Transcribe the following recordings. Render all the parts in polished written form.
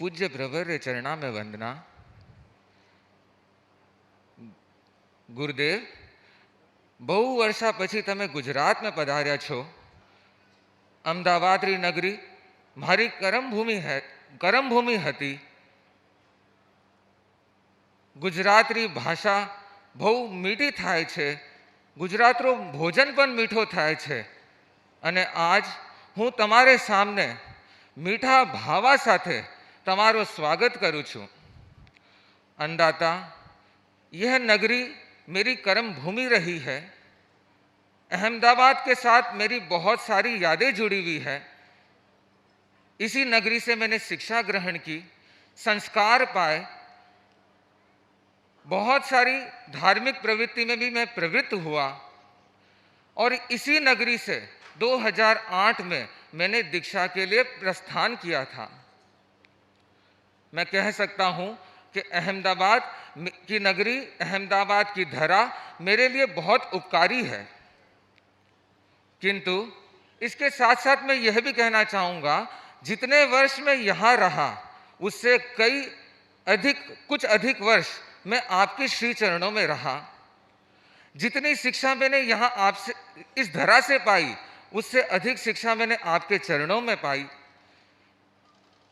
પૂજ્ય પ્રવર ચરણા में वंदना। ગુરુદેવ, બહુ વર્ષા પછી તમે ગુજરાતમાં પધાર્યા છો। અમદાવાદની નગરી મારી કરમભૂમિ હતી। ગુજરાતની ભાષા બહુ મીઠી થાય છે, ગુજરાતનું ભોજન પણ મીઠો થાય છે અને આજ હું તમારે સામને મીઠા ભાવા સાથે તમારું સ્વાગત કરું છું। अन्नदाता, यह नगरी मेरी कर्म भूमि रही है। अहमदाबाद के साथ मेरी बहुत सारी यादें जुड़ी हुई है। इसी नगरी से मैंने शिक्षा ग्रहण की, संस्कार पाए, बहुत सारी धार्मिक प्रवृत्ति में भी मैं प्रवृत्त हुआ और इसी नगरी से 2008 में मैंने दीक्षा के लिए प्रस्थान किया था। मैं कह सकता हूँ कि अहमदाबाद की नगरी, अहमदाबाद की धरा मेरे लिए बहुत उपकारी है। किंतु इसके साथ साथ मैं यह भी कहना चाहूँगा, जितने वर्ष मैं यहाँ रहा उससे कुछ अधिक वर्ष मैं आपके श्री चरणों में रहा। जितनी शिक्षा मैंने यहाँ आपसे इस धरा से पाई उससे अधिक शिक्षा मैंने आपके चरणों में पाई।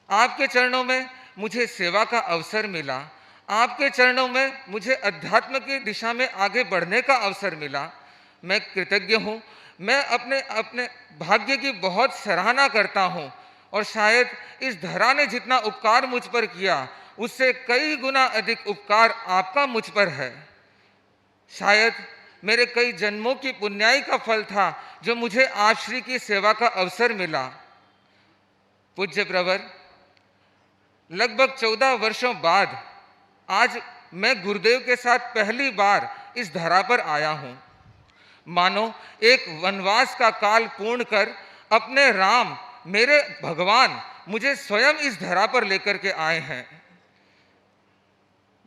आपके चरणों में मुझे सेवा का अवसर मिला, आपके चरणों में मुझे अध्यात्म की दिशा में आगे बढ़ने का अवसर मिला। मैं कृतज्ञ हूँ। मैं अपने भाग्य की बहुत सराहना करता हूँ और शायद इस धरा ने जितना उपकार मुझ पर किया उससे कई गुना अधिक उपकार आपका मुझ पर है। शायद मेरे कई जन्मों की पुण्याई का फल था जो मुझे आप श्री की सेवा का अवसर मिला। पूज्य प्रवर, लगभग 14 वर्षों बाद आज मैं गुरुदेव के साथ पहली बार इस धरा पर आया हूँ। मानो एक वनवास का काल पूर्ण कर अपने राम, मेरे भगवान, मुझे स्वयं इस धरा पर लेकर के आए हैं।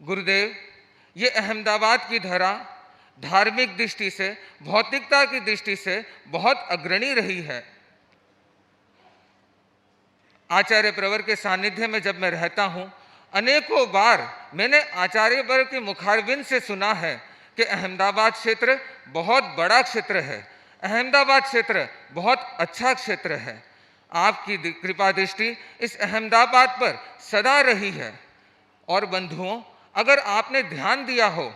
गुरुदेव, ये अहमदाबाद की धरा धार्मिक दृष्टि से, भौतिकता की दृष्टि से बहुत अग्रणी रही है। आचार्य प्रवर के सानिध्य में जब मैं रहता हूँ, अनेकों बार मैंने आचार्य प्रवर के मुखारबिंद से सुना है कि अहमदाबाद क्षेत्र बहुत बड़ा क्षेत्र है, अहमदाबाद क्षेत्र बहुत अच्छा क्षेत्र है। आपकी कृपा दृष्टि इस अहमदाबाद पर सदा रही है। और बंधुओं, अगर आपने ध्यान दिया हो,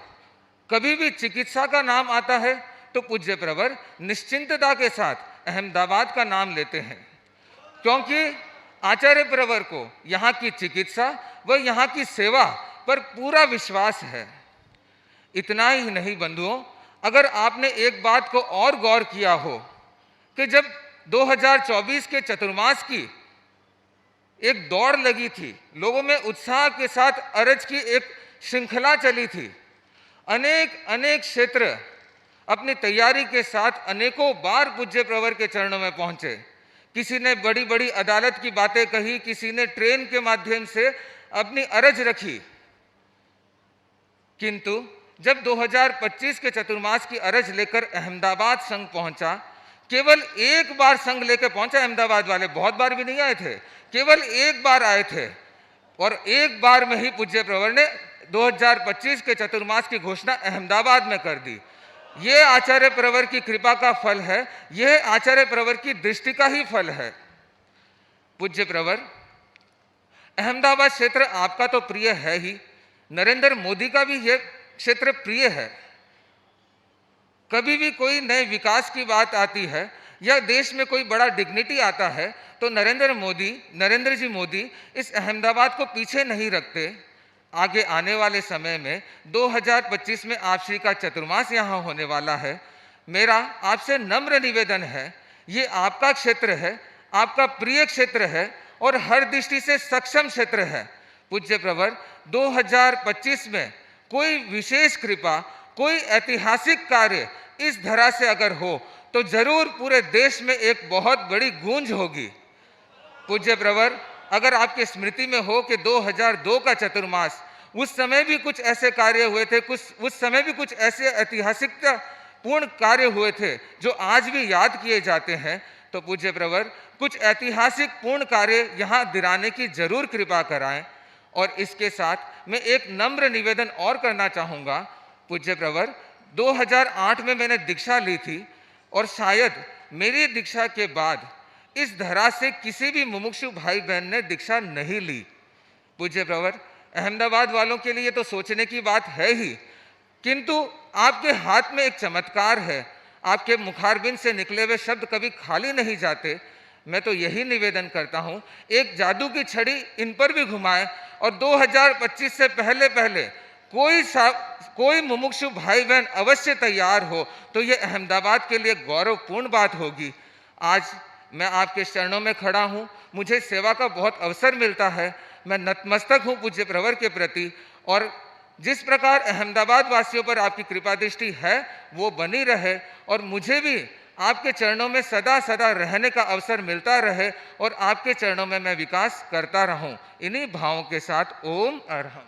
कभी भी चिकित्सा का नाम आता है तो पूज्य प्रवर निश्चिंतता के साथ अहमदाबाद का नाम लेते हैं, क्योंकि आचार्य प्रवर को यहाँ की चिकित्सा व यहाँ की सेवा पर पूरा विश्वास है। इतना ही नहीं बंधुओं, अगर आपने एक बात को और गौर किया हो कि जब 2024 के चतुर्मास की एक दौड़ लगी थी, लोगों में उत्साह के साथ अरज की एक श्रृंखला चली थी, अनेक क्षेत्र अपनी तैयारी के साथ अनेकों बार पूज्य प्रवर के चरणों में पहुंचे। किसी ने बड़ी बड़ी अदालत की बातें कही, किसी ने ट्रेन के माध्यम से अपनी अरज रखी। किंतु जब 2025 के चतुर्मास की अरज लेकर अहमदाबाद संघ पहुंचा, केवल एक बार संघ लेकर पहुंचा। अहमदाबाद वाले बहुत बार भी नहीं आए थे, केवल एक बार आए थे और एक बार में ही पूज्य प्रवर ने 2025 के चतुर्मास की घोषणा अहमदाबाद में कर दी। यह आचार्य प्रवर की कृपा का फल है, यह आचार्य प्रवर की दृष्टि का ही फल है। पूज्य प्रवर, अहमदाबाद क्षेत्र आपका तो प्रिय है ही, नरेंद्र मोदी का भी यह क्षेत्र प्रिय है। कभी भी कोई नए विकास की बात आती है या देश में कोई बड़ा डिग्निटी आता है तो नरेंद्र जी मोदी इस अहमदाबाद को पीछे नहीं रखते। आगे आने वाले समय में 2025 में आप श्री का चतुर्मास यहाँ होने वाला है। मेरा आपसे नम्र निवेदन है, ये आपका क्षेत्र है, आपका प्रिय क्षेत्र है और हर दृष्टि से सक्षम क्षेत्र है। पूज्य प्रवर, 2025 में कोई विशेष कृपा, कोई ऐतिहासिक कार्य इस धरा से अगर हो तो जरूर पूरे देश में एक बहुत बड़ी गूंज होगी। पूज्य प्रवर, अगर आपकी स्मृति में हो कि 2002 का चतुर्मास, उस समय भी कुछ ऐसे कार्य हुए थे, उस समय भी कुछ ऐसे ऐतिहासिक पूर्ण कार्य हुए थे जो आज भी याद किए जाते हैं। तो पूज्य प्रवर कुछ ऐतिहासिक पूर्ण कार्य यहाँ दिलाने की जरूर कृपा कराएं। और इसके साथ मैं एक नम्र निवेदन और करना चाहूँगा। पूज्य प्रवर 2008 में मैंने दीक्षा ली थी और शायद मेरी दीक्षा के बाद इस धरा से किसी भी मुमुक्षु भाई बहन ने दीक्षा नहीं ली। पूज्य प्रवर अहमदाबाद वालों के लिए तो सोचने की बात है ही, किंतु आपके हाथ में एक चमत्कार है। आपके मुखारबिंद से निकले हुए शब्द कभी खाली नहीं जाते। मैं तो यही निवेदन करता हूँ, एक जादू की छड़ी इन पर भी घुमाएं और 2025 से पहले पहले कोई मुमुक्षु भाई बहन अवश्य तैयार हो तो ये अहमदाबाद के लिए गौरवपूर्ण बात होगी। आज मैं आपके चरणों में खड़ा हूँ, मुझे सेवा का बहुत अवसर मिलता है। मैं नतमस्तक हूँ पूज्य प्रवर के प्रति, और जिस प्रकार अहमदाबाद वासियों पर आपकी कृपा दृष्टि है वो बनी रहे और मुझे भी आपके चरणों में सदा सदा रहने का अवसर मिलता रहे और आपके चरणों में मैं विकास करता रहूं। इन्हीं भावों के साथ ओम अरहम।